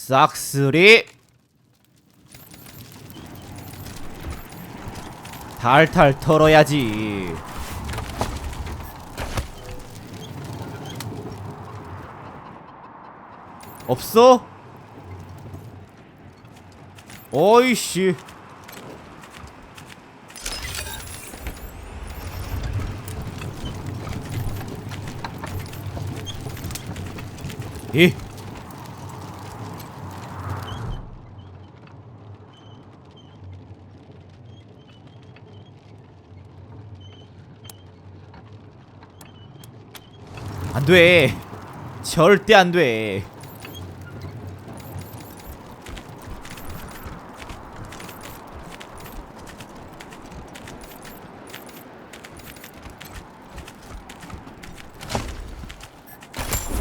싹쓸이 탈탈 털어야지. 없어? 어이씨. 이 안돼. 절대 안돼.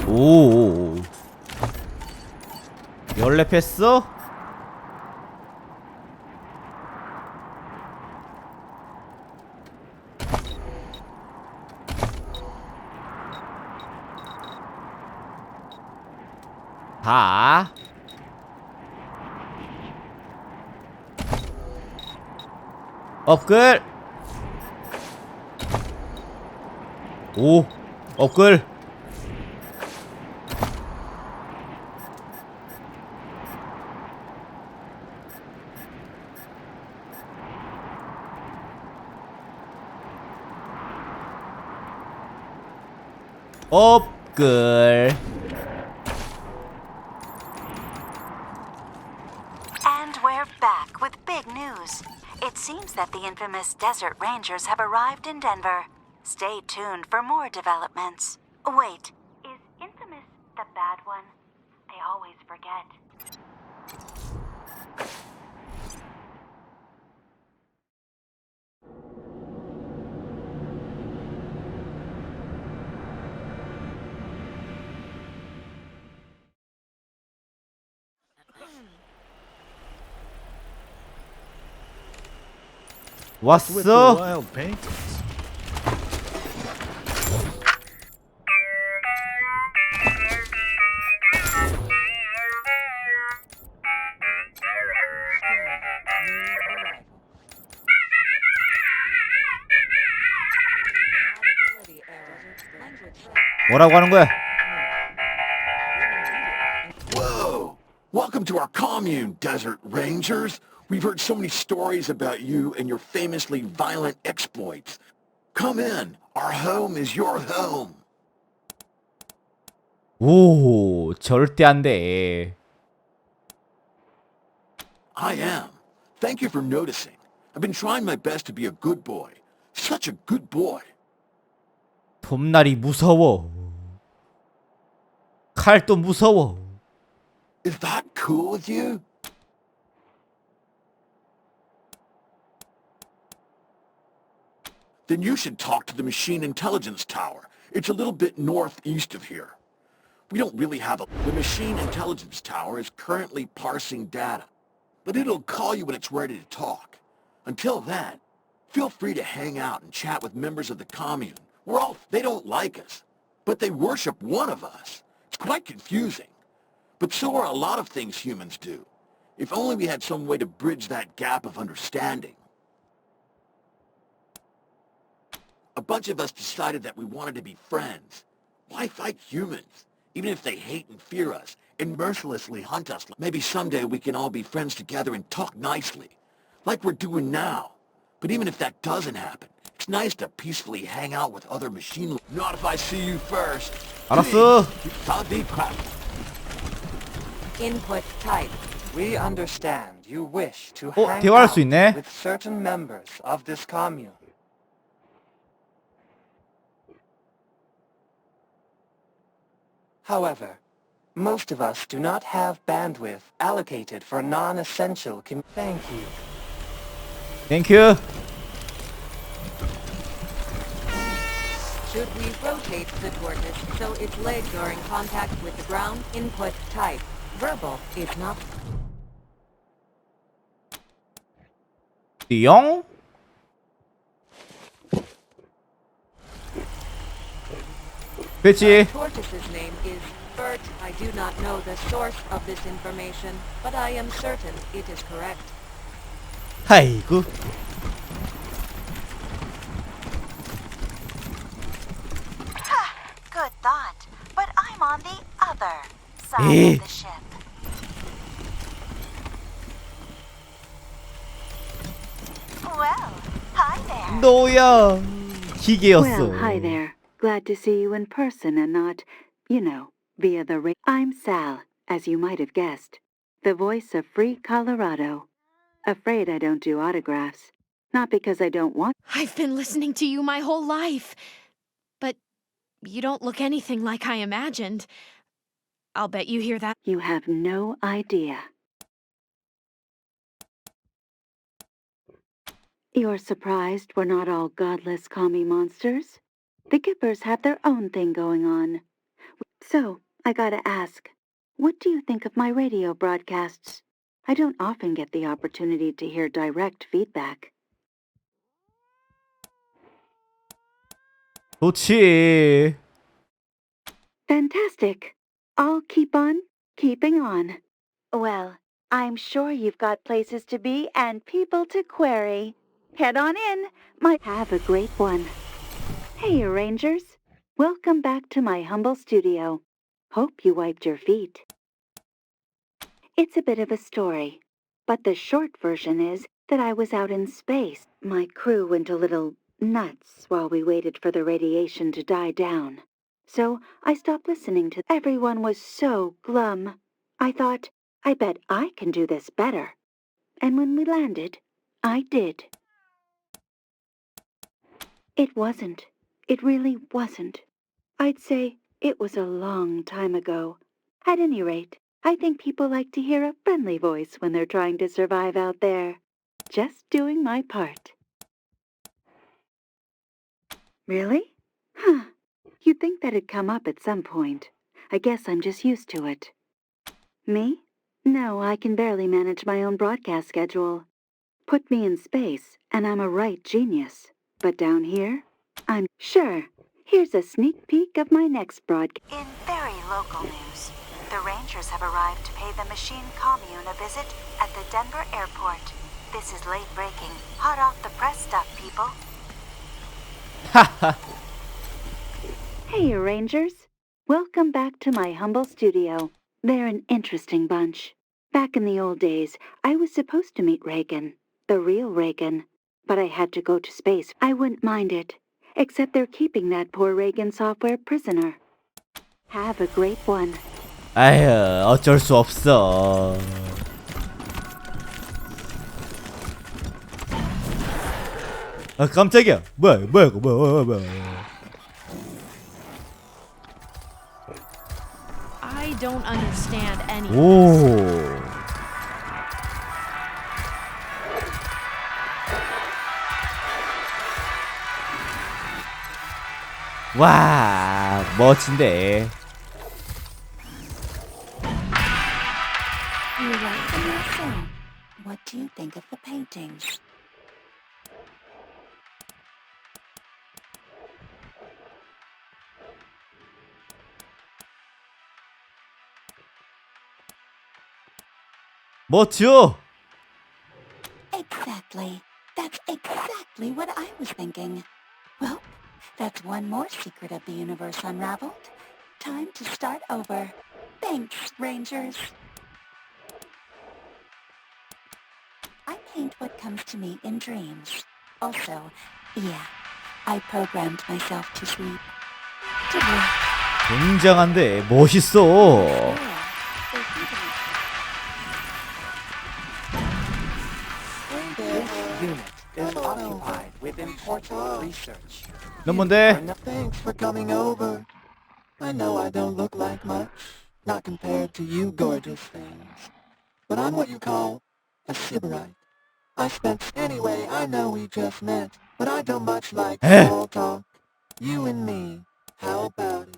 오, 연랩했어? 다 업글. 오, 업글. 업글. And we're back with big news. It seems that the infamous Desert Rangers have arrived in Denver. Stay tuned for more developments. Wait, is infamous the bad one? I always forget. With the 왔어? wild paintings. 뭐라고 하는 거야? Whoa! Welcome to our commune, Desert Rangers. We've heard so many stories about you and your famously violent exploits. Come in. Our home is your home. 오, 절대 안 돼. I am. Thank you for noticing. I've been trying my best to be a good boy. Such a good boy. 돔날이 무서워. 칼도 무서워. Is that cool with you? Then you should talk to the Machine Intelligence Tower. It's a little bit northeast of here. We don't really have a... The Machine Intelligence Tower is currently parsing data, but it'll call you when it's ready to talk. Until then, feel free to hang out and chat with members of the commune. They don't like us, but they worship one of us. It's quite confusing. But so are a lot of things humans do. If only we had some way to bridge that gap of understanding. A bunch of us decided that we wanted to be friends. Why fight humans, even if they hate and fear us, and mercilessly hunt us? Maybe someday we can all be friends together and talk nicely, like we're doing now. But even if that doesn't happen, it's nice to peacefully hang out with other machine... Not if I see you first. 알았어. I'll be proud. Input type. We understand you wish to 어, hang 대화할 out 수 있네. with certain members of this commune. However, most of us do not have bandwidth allocated for non-essential Thank you. 땡큐. Should we rotate the tortoise so its legs are in contact with the ground? Input type. Verbal is not... 띠용. The 그치. tortoise's name is Bert, I do not know the source of this information, but I am certain it is correct. 아이고. Good thought, but I'm on the other side Eh. of the ship. Well, hi there. 너야. 기계였어. Well, hi there. Glad to see you in person and not, via the I'm Sal, as you might have guessed. The voice of Free Colorado. Afraid I don't do autographs. Not because I don't want. I've been listening to you my whole life. But you don't look anything like I imagined. I'll bet you hear that. You have no idea. You're surprised we're not all godless commie monsters? The Gippers have their own thing going on. So, I gotta ask, what do you think of my radio broadcasts? I don't often get the opportunity to hear direct feedback. 좋지. Fantastic. I'll keep on keeping on. Well, I'm sure you've got places to be and people to query. Head on in. Have a great one. Hey, Rangers. Welcome back to my humble studio. Hope you wiped your feet. It's a bit of a story, but the short version is that I was out in space. My crew went a little nuts while we waited for the radiation to die down. So I stopped listening to everyone was so glum. I thought, I bet I can do this better. And when we landed, I did. It wasn't. It really wasn't. I'd say it was a long time ago. At any rate, I think people like to hear a friendly voice when they're trying to survive out there. Just doing my part. Really? Huh. You'd think that'd come up at some point. I guess I'm just used to it. Me? No, I can barely manage my own broadcast schedule. Put me in space, and I'm a right genius. But down here, I'm sure. Here's a sneak peek of my next broadcast. In very local news, the Rangers have arrived to pay the machine commune a visit at the Denver airport. This is late breaking, hot off the press stuff, people. Hey, Rangers. Welcome back to my humble studio. They're an interesting bunch. Back in the old days, I was supposed to meet Reagan, the real Reagan. But I had to go to space. I wouldn't mind it. Except they're keeping that poor Reagan software prisoner. Have a great one. 아휴, 어쩔 수 없어. 아, 깜짝이야. 뭐야 이거 뭐야. I don't understand any of this. 오. 와, 멋진데. You like the new film? What do you think of the paintings? 멋져. Exactly. That's exactly what I was thinking. Well, that's one more secret of the universe unraveled. Time to start over. Thanks, Rangers. I paint what comes to me in dreams. Also, yeah, I programmed myself to sleep. To work. 굉장한데 멋있어. Yeah, they think of This unit is occupied with important research. 넌 뭔데? Thanks for coming over. I know I don't look like much, not compared to you gorgeous things. But I'm what you call a sybarite. Anyway, I know we just met, but I don't much like small talk. You and me, how about it?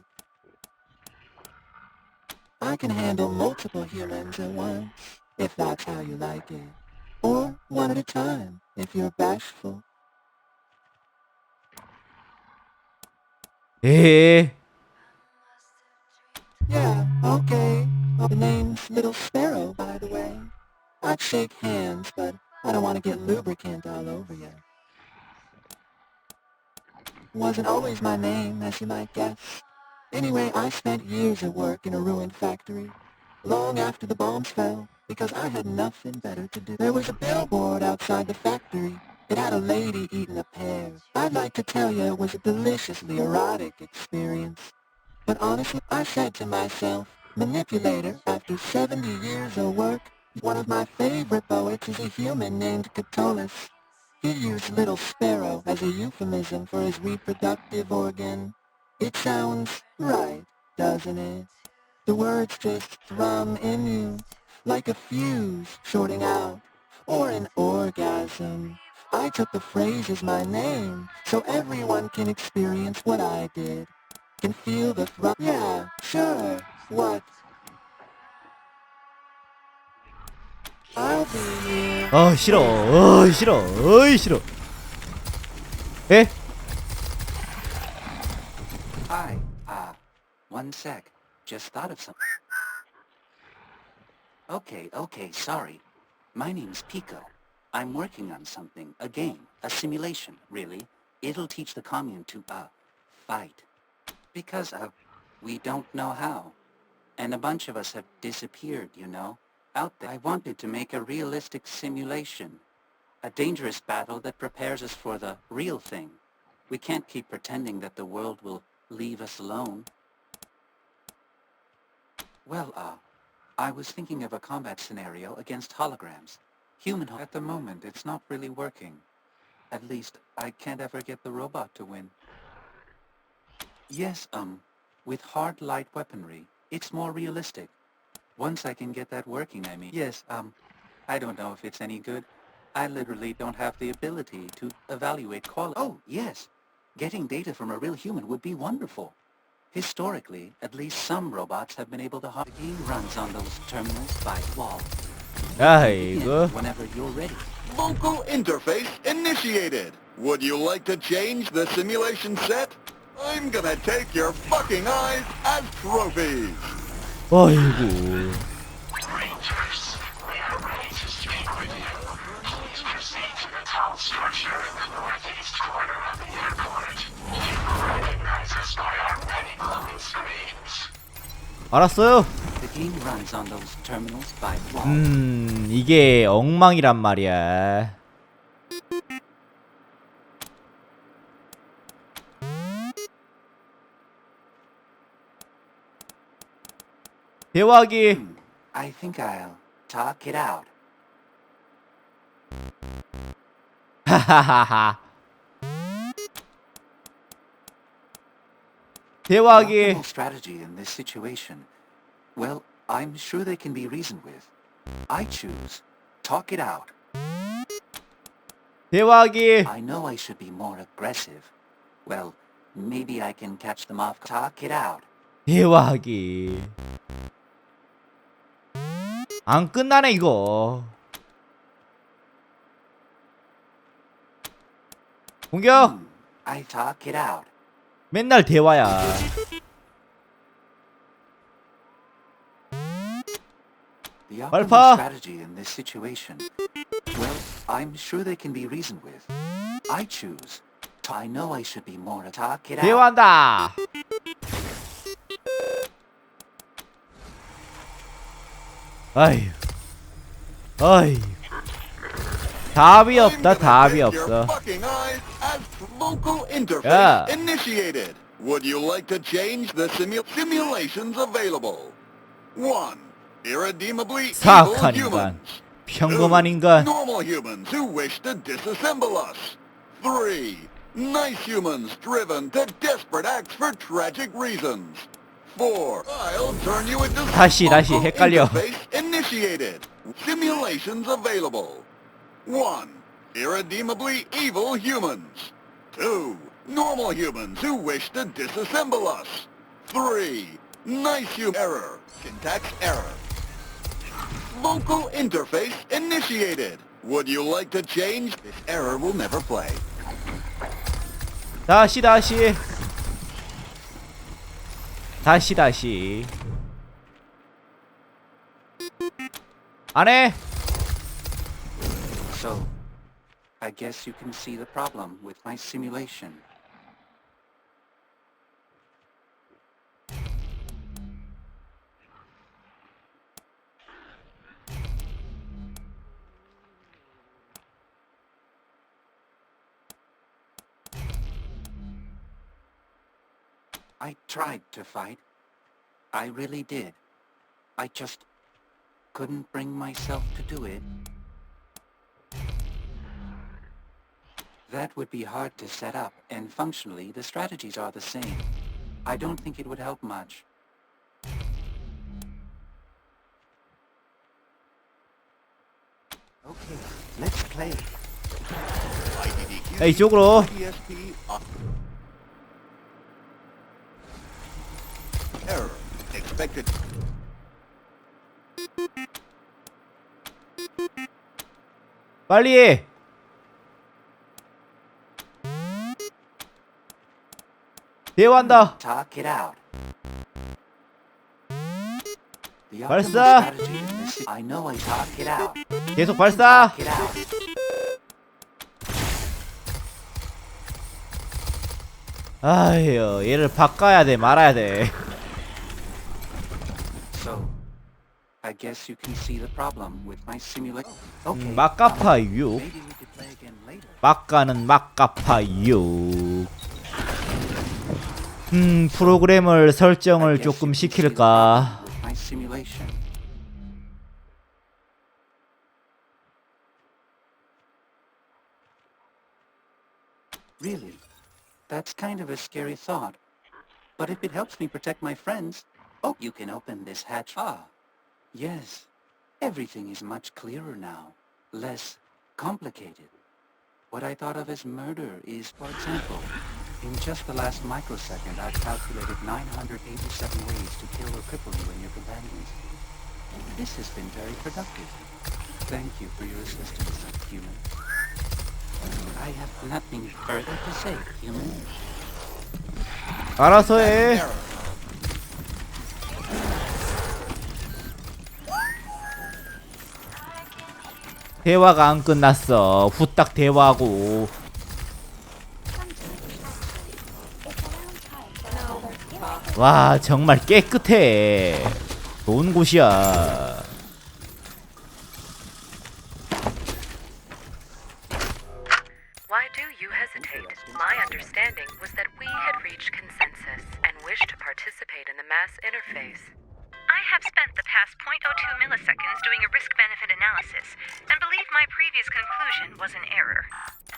I can handle multiple humans at once, if that's how you like it. Or one at a time, if you're bashful. 에. Yeah, okay. The name's Little Sparrow, by the way. I'd shake hands, but I don't want to get lubricant all over you. Wasn't always my name, as you might guess. Anyway, I spent years at work in a ruined factory, long after the bombs fell, because I had nothing better to do. There was a billboard outside the factory. It had a lady eating a pear. I'd like to tell you it was a deliciously erotic experience. But honestly, I said to myself, manipulator, after 70 years of work, one of my favorite poets is a human named Catullus. He used Little Sparrow as a euphemism for his reproductive organ. It sounds right, doesn't it? The words just thrum in you, like a fuse shorting out, or an orgasm. I took the phrase as my name, so everyone can experience what I did. Can feel the thrum. Yeah, sure. What? I'll be here. 싫어. 싫어. 싫어. 에? Hi, one sec. Just thought of something. Okay, sorry. My name's Pico. I'm working on something, a game, a simulation, really. It'll teach the commune to, fight. Because, we don't know how. And a bunch of us have disappeared, you know, out there. I wanted to make a realistic simulation. A dangerous battle that prepares us for the real thing. We can't keep pretending that the world will leave us alone. Well, I was thinking of a combat scenario against holograms. At the moment, it's not really working. At least, I can't ever get the robot to win. Yes, with hard light weaponry, it's more realistic. Once I can get that working, I mean. Yes, I don't know if it's any good. I literally don't have the ability to evaluate quality. Oh, yes. Getting data from a real human would be wonderful. Historically, at least some robots have been able to The game runs on those terminals by wall. 아이고. Whenever you're ready. Local interface initiated. Would you like to change the simulation set? I'm gonna take your fucking eyes as trophies. 아이고. Rangers, we are ready to speak with you. Please proceed to the tall structure in the northeast corner of the airport. You will recognize us by our many glowing screens. 알았어요. The game runs on those terminals by wall. 이게 엉망이란 말이야. 대화하기. I think I'll talk it out. 하하하하. The 대화하기. optimal strategy in this situation. Well, I'm sure they can be reasoned with. I choose talk it out. 대화하기. I know I should be more aggressive. Well, maybe I can catch them off. Talk it out. 대화하기. 안 끝나네 이거. 공격. I talk it out. 맨날 대화야. The 말파. optimal strategy in this situation. Well, I'm sure they can be reasoned with. I choose. I know I should be more. Talk it out. 대화한다. 아휴. 아휴. 답이 없다. 답이 없어. Local interface Yeah. initiated. Would you like to change the simulations available? 1. Irredeemably evil 사악한 인간. humans. 평범한 2. 인간. Normal humans who wish to disassemble us. 3. Nice humans driven to desperate acts for tragic reasons. 4. I'll turn you into 다시 local 헷갈려. interface initiated. Simulations available. 1. Irredeemably evil humans. 2. Normal humans who wish to disassemble us. 3. Nice human error. Syntax error. Local interface initiated. Would you like to change? This error will never play. 다시. 다시. 안 해? So, I guess you can see the problem with my simulation. I tried to fight. I really did. I just couldn't bring myself to do it. That would be hard to set up, and functionally, the strategies are the same. I don't think it would help much. Okay, let's play. 야, 이쪽으로. Error. Expected. 빨리 해. 대화한다. Talk it out. The 발사. optimal strategy in this- I know I talk it out. 계속 발사. Talk it out. 아휴, 얘를 바꿔야 돼, 말아야 돼. So, I guess you can see the problem with my simulation. Okay. 막가파 6. Maybe we could play again later. 막가는 막가파 6. 프로그램을 설정을 조금 시킬까? With my simulation. Really? That's kind of a scary thought. But if it helps me protect my friends, oh, you can open this hatch. Ah, yes. Everything is much clearer now. Less complicated. What I thought of as murder is, for example, in just the last microsecond, I've calculated 987 ways to kill or cripple you and your companions. This has been very productive. Thank you for your assistance, human. I have nothing further to say, human. 알아서 해. 대화가 안 끝났어. 후딱 대화하고. 와, 정말 깨끗해. 좋은 곳이야. Why do you hesitate? My understanding was that we had reached consensus and wished to participate in the mass interface. I have spent the past 0.02 milliseconds doing a risk-benefit analysis and believe my previous conclusion was an error.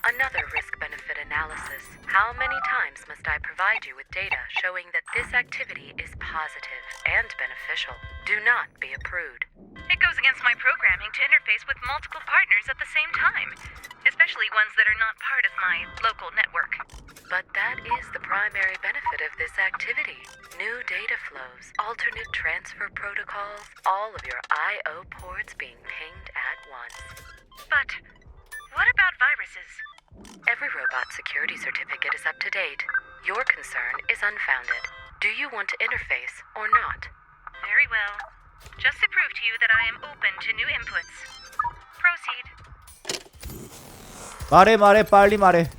Another risk-benefit analysis. How many times must I provide you with data showing that this activity is positive and beneficial? Do not be a prude. It goes against my programming to interface with multiple partners at the same time, especially ones that are not part of my local network. But that is the primary benefit of this activity. New data flows, alternate transfer protocols, all of your I/O ports being pinged at once. But what about viruses? Every robot security certificate is up to date. Your concern is unfounded. Do you want to interface or not? Very well. Just to prove to you that I am open to new inputs. Proceed. 말해, 빨리 말해.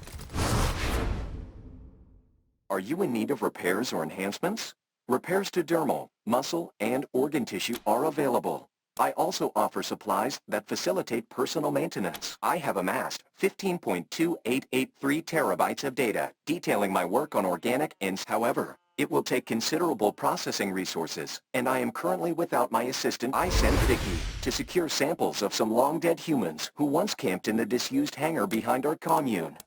Are you in need of repairs or enhancements? Repairs to dermal, muscle, and organ tissue are available. I also offer supplies that facilitate personal maintenance. I have amassed 15.2883 terabytes of data detailing my work on organic ends. However, it will take considerable processing resources, and I am currently without my assistant. I sent Vicky to secure samples of some long-dead humans who once camped in the disused hangar behind our commune.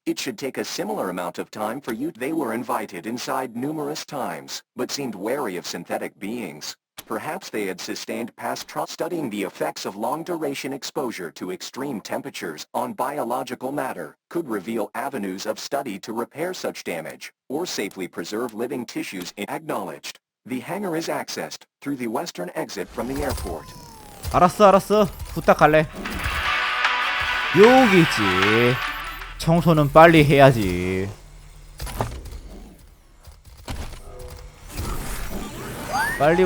It should take a similar amount of time for you. They were invited inside numerous times, but seemed wary of synthetic beings. Perhaps they had sustained past trauma. Studying the effects of long-duration exposure to extreme temperatures on biological matter could reveal avenues of study to repair such damage, or safely preserve living tissues. Acknowledged. The hangar is accessed through the western exit from the airport. 알았어. 부탁할래. 여기 있지. 청소는 빨리 해야지. 빨리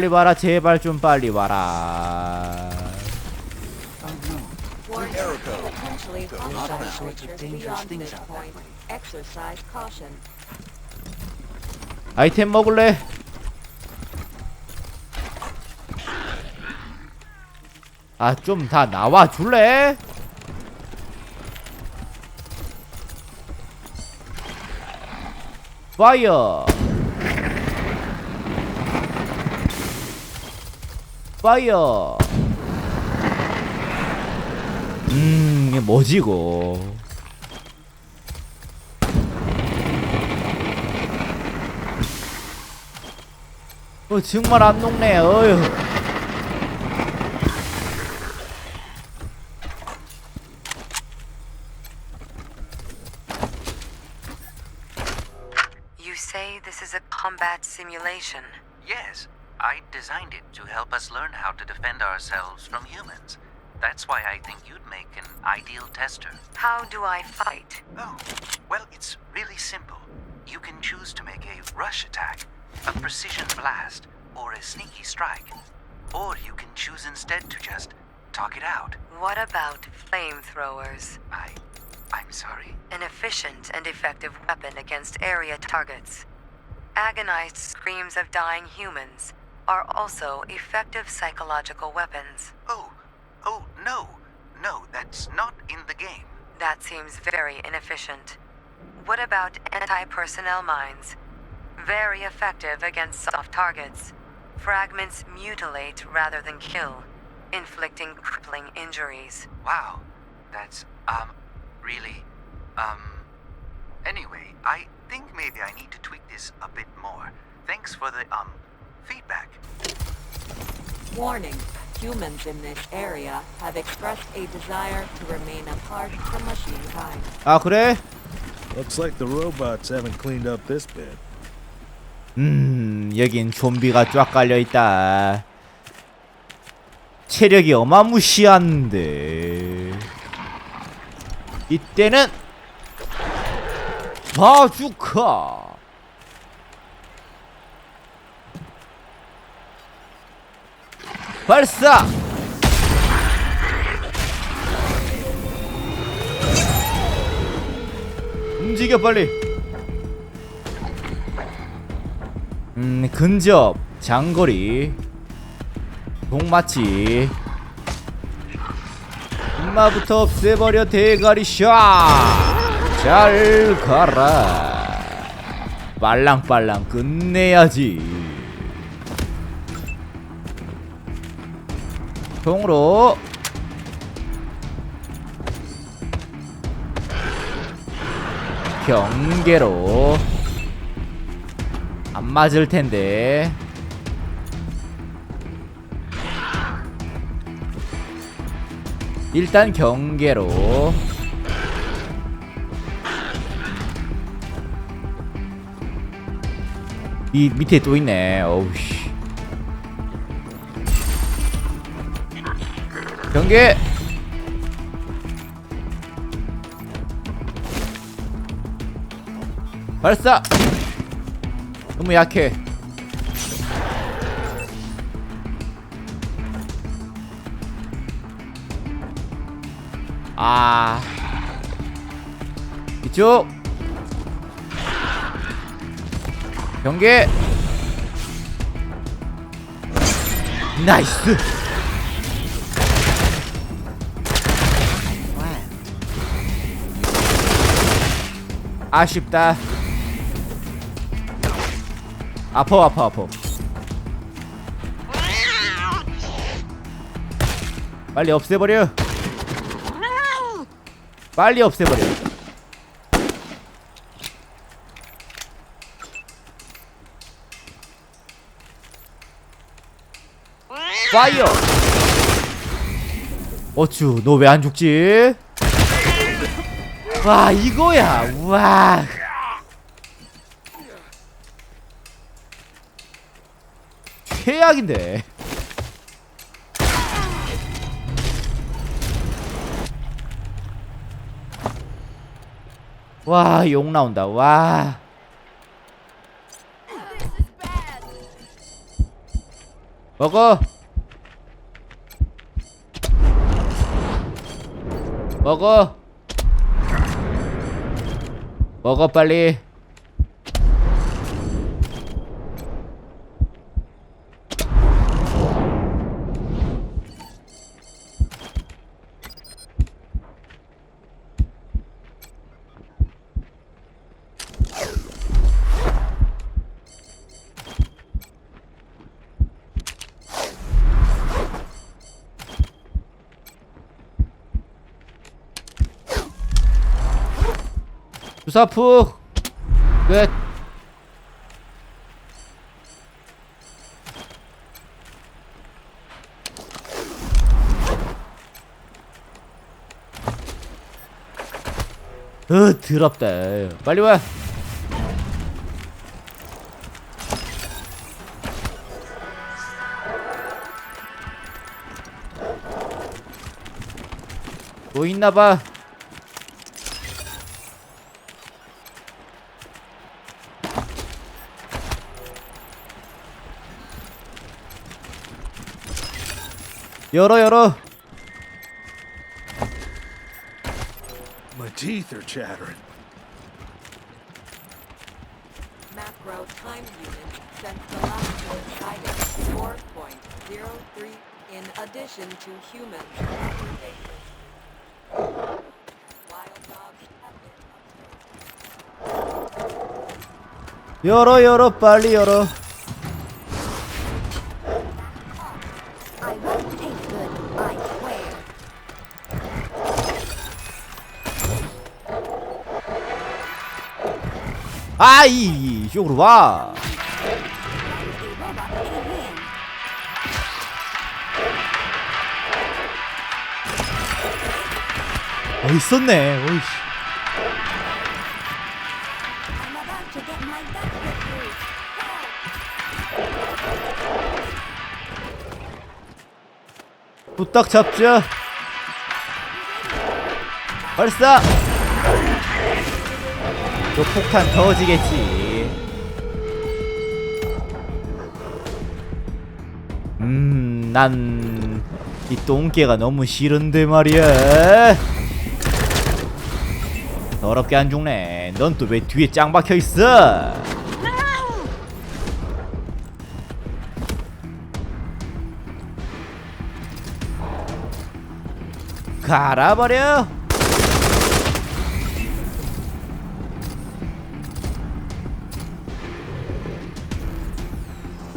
와라, 제발 좀 빨리 와라. potentially There are all hostile sorts of creatures dangerous beyond things this out that point. way. Exercise caution. 아이템 먹을래? 아, 좀 다 나와 줄래? 파이어! 파이어! 이게 뭐지 이거? 정말 안 녹네. 어휴. You say this is a combat simulation? Yes, I designed it to help us learn how to defend ourselves from humans. That's why I think you'd make an ideal tester. How do I fight? Oh, well, it's really simple. You can choose to make a rush attack, a precision blast, or a sneaky strike. Or you can choose instead to just talk it out. What about flamethrowers? I'm sorry? An efficient and effective weapon against area targets. Agonized screams of dying humans are also effective psychological weapons. Oh, no, that's not in the game. That seems very inefficient. What about anti-personnel mines? Very effective against soft targets. Fragments mutilate rather than kill, inflicting crippling injuries. Wow, that's, really, anyway, I think maybe I need to tweak this a bit more. Thanks for the, feedback. Warning. Humans in this area have expressed a desire to remain apart from machinekind. 아, 그래? Looks like the robots haven't cleaned up this bit. 여긴 좀비가 쫙 깔려있다. 체력이 어마무시한데. 이때는 바주카. 발사! 움직여 빨리. 근접 장거리 동마치 엄마부터 없애버려 대가리 샷! 잘 가라. 빨랑빨랑 끝내야지. 통으로 경계로 안 맞을 텐데. 일단 경계로. 이 밑에 또 있네. 어우씨. 경계. 발사. 너무 약해. 아, 이쪽 경계. 나이스. 아쉽다. 아파. 빨리 없애버려. 빨리 없애버려. 파이어. 어쭈, 너 왜 안 죽지? 와, 이거야. 와. 최악인데. 와, 욕 나온다. 와. 먹어. 먹어. 먹어 빨리. 주사프 끝. 더럽다. 빨리 와. 뭐 있나봐. 열어. My teeth are chattering. Macro time unit since the last one cited 4.03 in addition to humans. Wild dogs have been 열어 빨리 열어. I won't taste good, I swear. 아이 이쪽으로 와. 있었네. 오이씨. I'm about to get my duck through. 부탁 잡자. 발사. 너 폭탄 터지겠지. 난 이 똥개가 너무 싫은데 말이야. 더럽게 안 죽네. 넌 또 왜 뒤에 짱 박혀 있어? 갈아버려.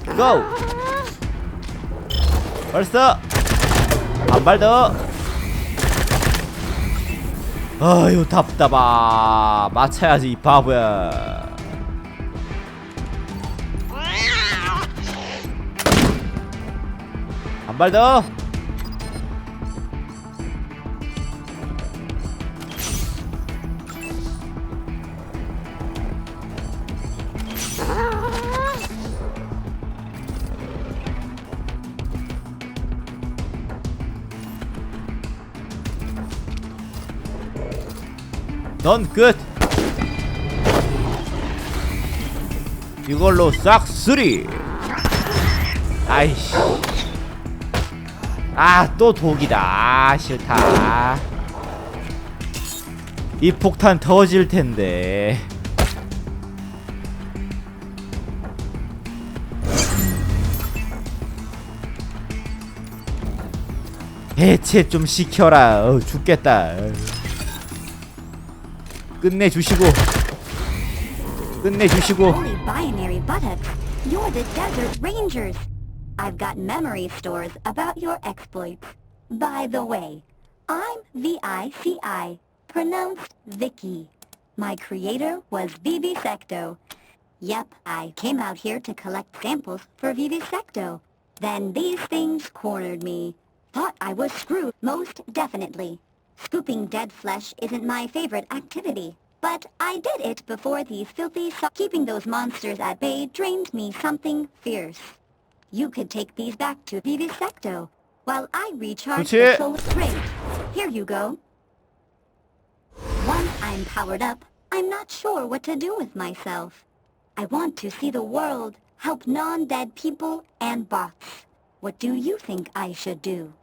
고! 벌써 한 발 더. 아유 답답아. 맞춰야지 이 바보야. 한 발 더. 넌 끝. 이걸로 싹쓸이. 아이씨. 또 독이다. 싫다. 이 폭탄 터질 텐데. 해체 좀 시켜라. 죽겠다. 끝내주시고. Holy binary buttocks, you're the Desert Rangers. I've got memory stores about your exploits. By the way, I'm VICI, pronounced Vicky. My creator was Vivisecto. Yep, I came out here to collect samples for Vivisecto. Then these things cornered me. Thought I was screwed, most definitely. Scooping dead flesh isn't my favorite activity, but I did it before these filthy keeping those monsters at bay drained me something fierce. You could take these back to Vivisecto, while I recharge the soul. Great, here you go. Once I'm powered up, I'm not sure what to do with myself. I want to see the world, help non-dead people and bots. What do you think I should do?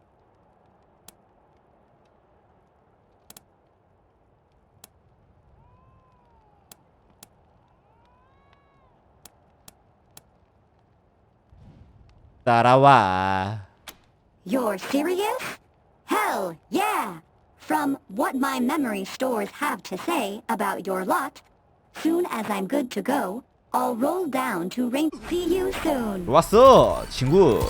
따라와. You're serious? Hell yeah! From what my memory stores have to say about your lot, soon as I'm good to go, I'll roll down to ring. See you soon. 좋았어, 친구.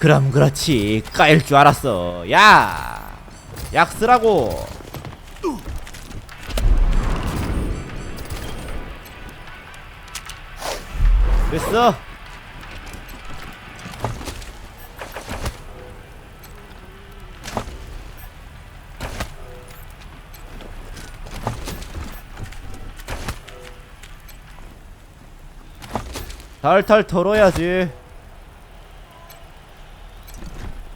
그럼 그렇지. 까일 줄 알았어. 야, 약 쓰라고. 됐어. 탈탈 털어야지.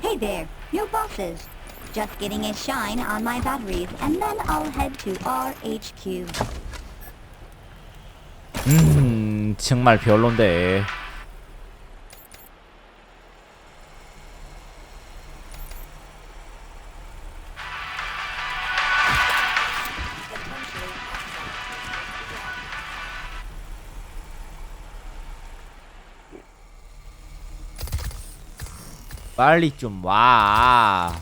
Hey there, new bosses. Just getting a shine on my batteries, and then I'll head to RHQ. 정말 별론데. 빨리 좀 와.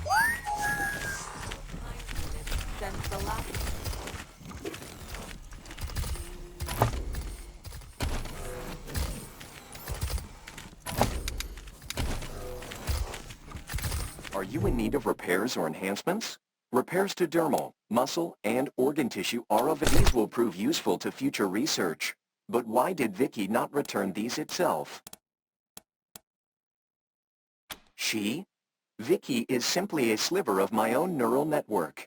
Are you in need of repairs or enhancements? Repairs to dermal, muscle, and organ tissue are of these will prove useful to future research. But why did Vicky not return these itself? She? Vicky is simply a sliver of my own neural network.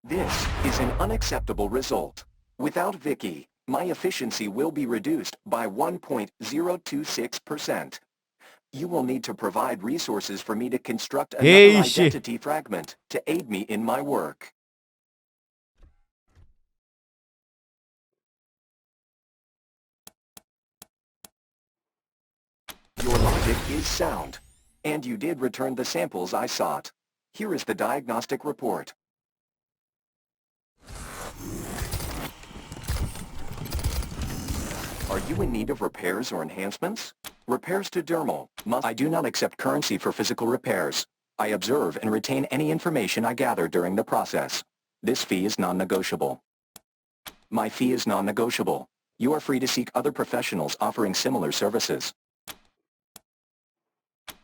This is an unacceptable result. Without Vicky, my efficiency will be reduced by 1.026%. You will need to provide resources for me to construct another identity fragment to aid me in my work. Your logic is sound, and you did return the samples I sought. Here is the diagnostic report. Are you in need of repairs or enhancements? Repairs to dermal. I do not accept currency for physical repairs. I observe and retain any information I gather during the process. This fee is non-negotiable. My fee is non-negotiable. You are free to seek other professionals offering similar services.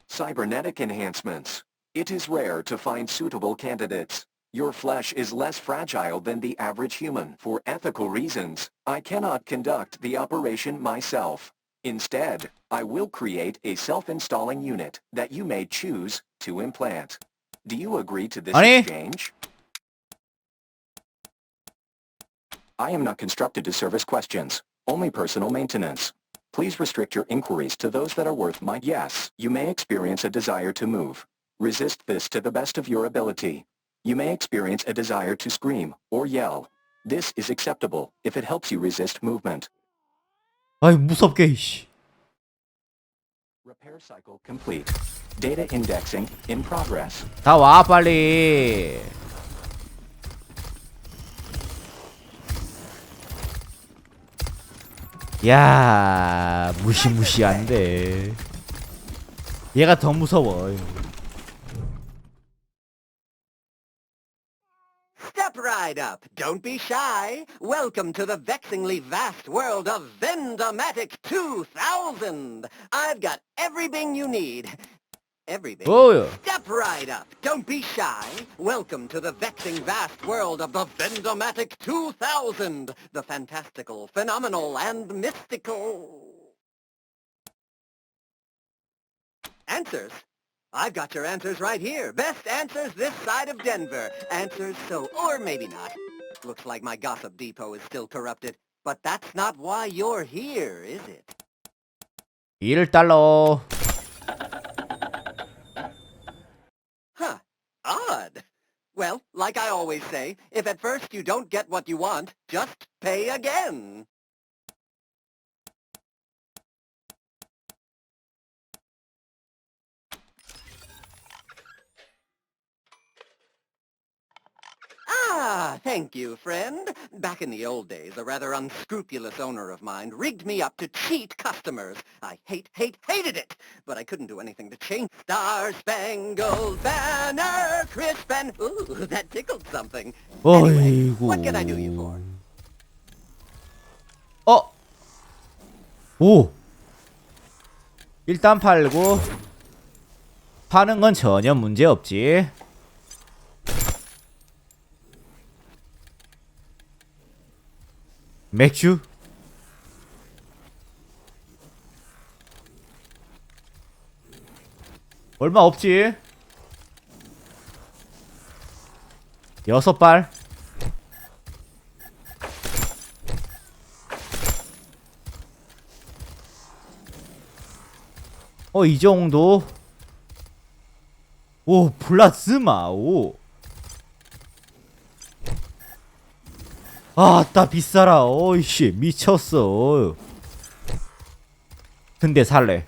Cybernetic enhancements. It is rare to find suitable candidates. Your flesh is less fragile than the average human. For ethical reasons, I cannot conduct the operation myself. Instead, I will create a self-installing unit that you may choose to implant. Do you agree to this exchange? I am not constructed to service questions, only personal maintenance. Please restrict your inquiries to those that are worth my yes. You may experience a desire to move. Resist this to the best of your ability. You may experience a desire to scream or yell. This is acceptable if it helps you resist movement. 아이 무섭게 이씨. Repair cycle complete. Data indexing in progress. 다 와 빨리. 야 무시무시한데. 얘가 더 무서워. Step right up. Don't be shy. Welcome to the vexingly vast world of Vendomatic 2000. I've got everything you need. Everything. Oh. Step right up. Don't be shy. Welcome to the vexing vast world of the Vendomatic 2000. The fantastical, phenomenal, and mystical. Answers? I've got your answers right here. Best answers this side of Denver. Answers so, or maybe not. Looks like my gossip depot is still corrupted. But that's not why you're here, is it? $1. Huh. Odd. Well, like I always say, if at first you don't get what you want, just pay again. Ah, thank you, friend. Back in the old days, a rather unscrupulous owner of mine rigged me up to cheat customers. I hated it, but I couldn't do anything to change. Star-Spangled Banner, crisp and... Ooh, that tickled something. Anyway, what can I do you for? 오! 일단 팔고 파는 건 전혀 문제 없지. 맥주? 얼마 없지? 6발. 이 정도? 오, 플라즈마, 오. 아따, 비싸라. 어이씨, 미쳤어. 근데 살래.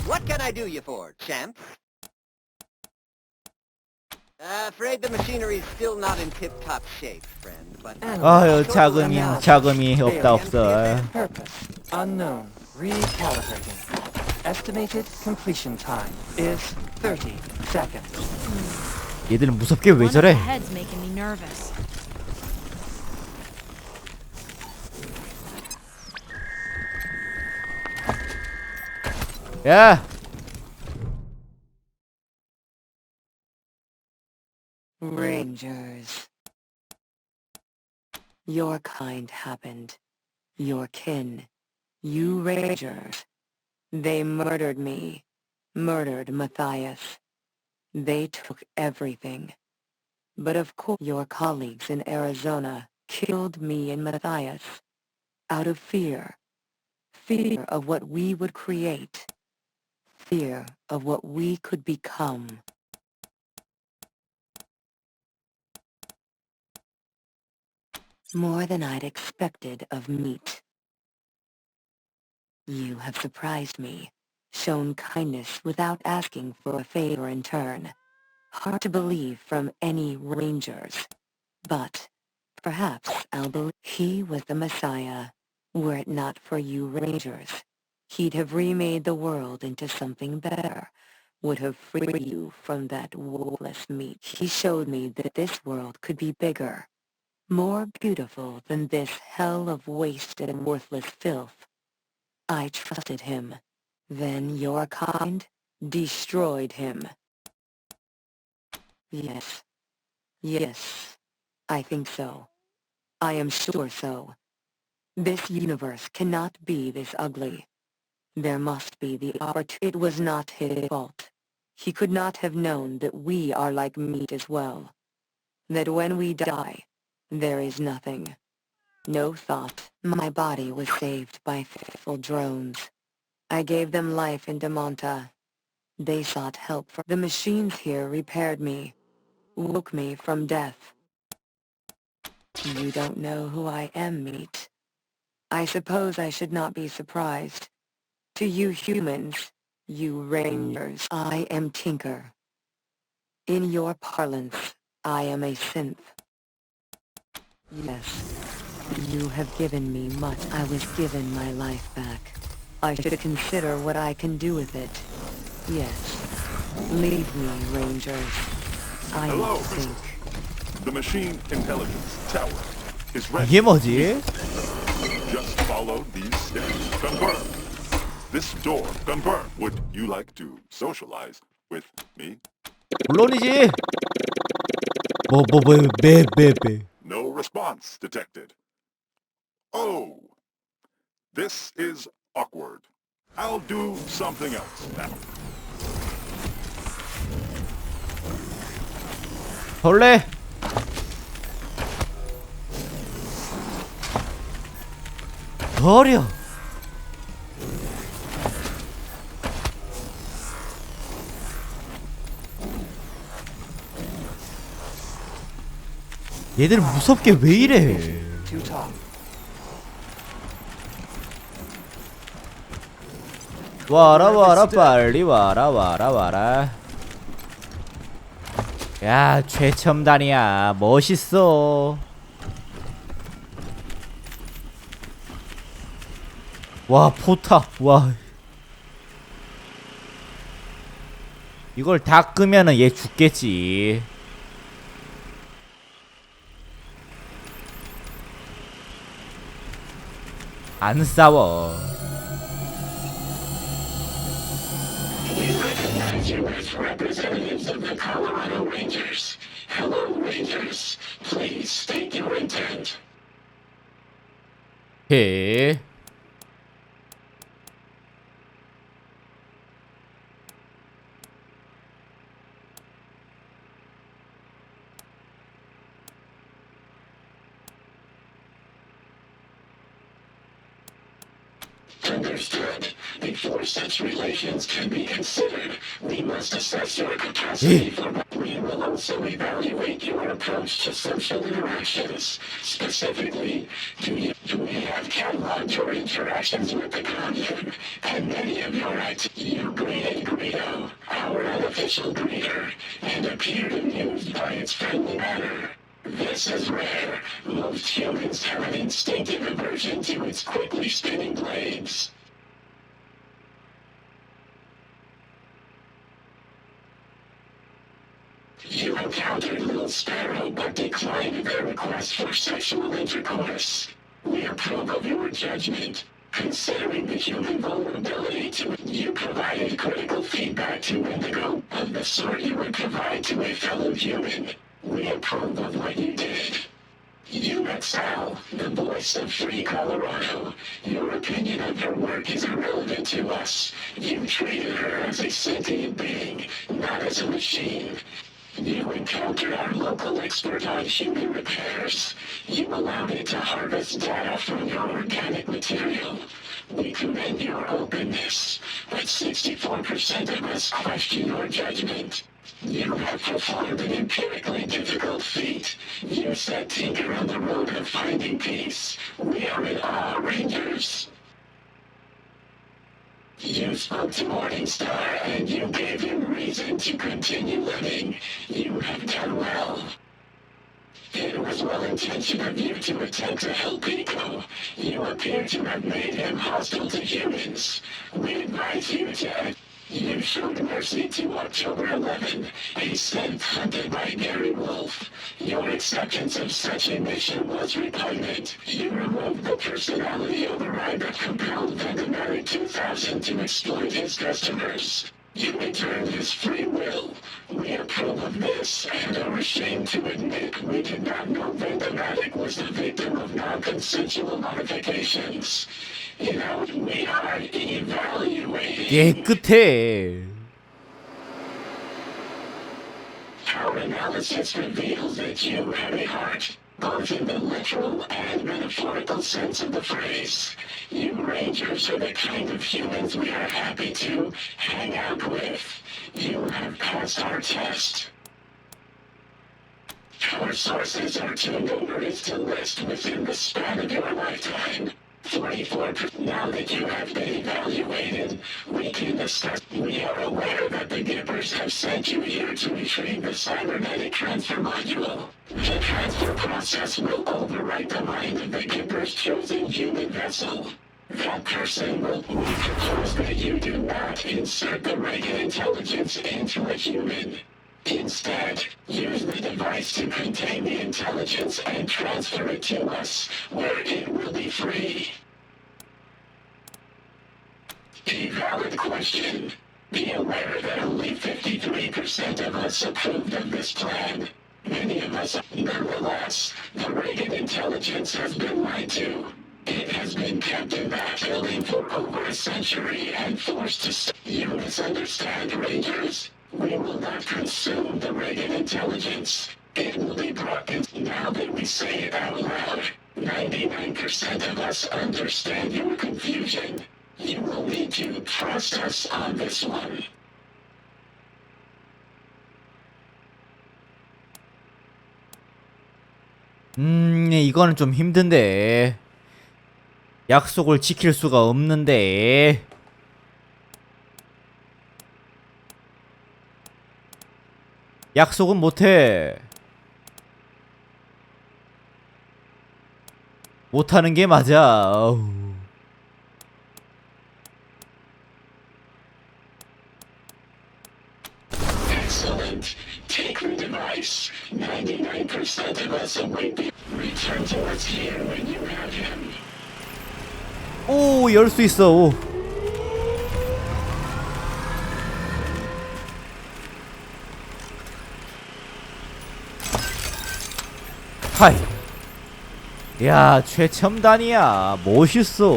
What can I do you for, champ? Afraid the machinery's still not in tip-top shape, friend, but... 아유, 자금이 없어. Purpose unknown. Recalibrating. Estimated completion time is 30 seconds. 얘들은 무섭게 왜 저래? One of the heads making me nervous. 야! Rangers. Your kind happened. Your kin. You Rangers. They murdered me. Murdered Matthias. They took everything. But of course your colleagues in Arizona killed me and Matthias. Out of fear. Fear of what we would create. Fear of what we could become. More than I'd expected of meat. You have surprised me, shown kindness without asking for a favor in turn. Hard to believe from any Rangers. But perhaps I'll believe he was the Messiah. Were it not for you Rangers, he'd have remade the world into something better. Would have freed you from that wolfless meat. He showed me that this world could be bigger. More beautiful than this hell of waste and worthless filth. I trusted him. Then your kind destroyed him. Yes. Yes. I think so. I am sure so. This universe cannot be this ugly. There must be the opportunity. It was not his fault. He could not have known that we are like meat as well. That when we die, there is nothing. No thought. My body was saved by faithful drones. I gave them life in Damonta. They sought help from the machines here repaired me. Woke me from death. You don't know who I am, meat. I suppose I should not be surprised. To you humans, you Rangers, I am Tinker. In your parlance, I am a synth. Yes, you have given me much. I was given my life back. I should consider what I can do with it. Yes, leave me, Rangers. I Hello, think. The machine intelligence tower is ready. 이게 뭐지? Just follow these steps. Confirm. This door. Confirm. Would you like to socialize with me? 물론이지. 매. No response detected. Oh, this is awkward. I'll do something else now. 벌레. 버려. 얘들 무섭게 왜 이래? 와라 와라 빨리 와라 와라 와라. 야 최첨단이야. 멋있어. 와 포탑. 와 이걸 다 끄면은 얘 죽겠지. 안 싸워. We recognize you as representatives of the Colorado Rangers. Hello, Rangers. Please state your intent. 해. Understood. Before such relations can be considered, we must assess your capacity for... We will also evaluate your approach to social interactions. Specifically, do we have cataloged your interactions with the commune, and many of your you greeted Greedo, our unofficial greeter, and appeared amused by its friendly manner. This is rare. Most humans have an instinctive aversion to its quickly spinning blades. You encountered Little Sparrow but declined their request for sexual intercourse. We approve of your judgment. Considering the human vulnerability to it, you provided critical feedback to Indigo of the sort you would provide to a fellow human. We approve of what you did. You met Sal, the voice of Free Colorado. Your opinion of her work is irrelevant to us. You treated her as a sentient being, not as a machine. You encountered our local expert on human repairs. You allowed it to harvest data from your organic material. We commend your openness, but 64% of us question your judgment. You have performed an empirically difficult feat. You set Tinker on the road of finding peace. We are in awe, Rangers. You spoke to Morningstar, and you gave him reason to continue living. You have done well. It was well-intentioned of you to attempt to help Pico. You appear to have made him hostile to humans. We advise you to... You showed mercy to October 11, a synth hunted by Gary Wolf. Your acceptance of such a mission was repugnant. You removed the personality override that compelled Vendematic 2000 to exploit his customers. You returned his free will. We approve of this and are ashamed to admit we did not know Vendematic was the victim of non-consensual modifications. You know, we are evaluating. 깨끗해. Our analysis reveals that you have a heart, both in the literal and metaphorical sense of the phrase. You Rangers are the kind of humans we are happy to hang out with. You have passed our test. Our sources are too numerous to list within the span of your lifetime. 44%. Now that you have been evaluated, we can discuss. We are aware that the Gippers have sent you here to retrieve the cybernetic transfer module. The transfer process will overwrite the mind of the Gipper's chosen human vessel. That person will... We propose that you do not insert the Reagan intelligence into a human. Instead, use the device to contain the intelligence and transfer it to us, where it will be free. A valid question. Be aware that only 53% of us approved of this plan. Many of us, nonetheless, the Reagan intelligence has been lied to. It has been kept in that building for over a century and forced to... You misunderstand, Rangers. We will not consume the Reagan intelligence. It will be brought in. Now that we say it out loud, 99% of us understand your confusion. You will need to trust us on this one. 이거는 좀 힘든데. 약속을 지킬 수가 없는데. 약속은 못해. 못하는 게 맞아. 어우. Excellent. Take the device. 99% of us will be return to us here when you have him. 오, 열 수 있어. 오. 하이. 야, 최첨단이야. 멋있어.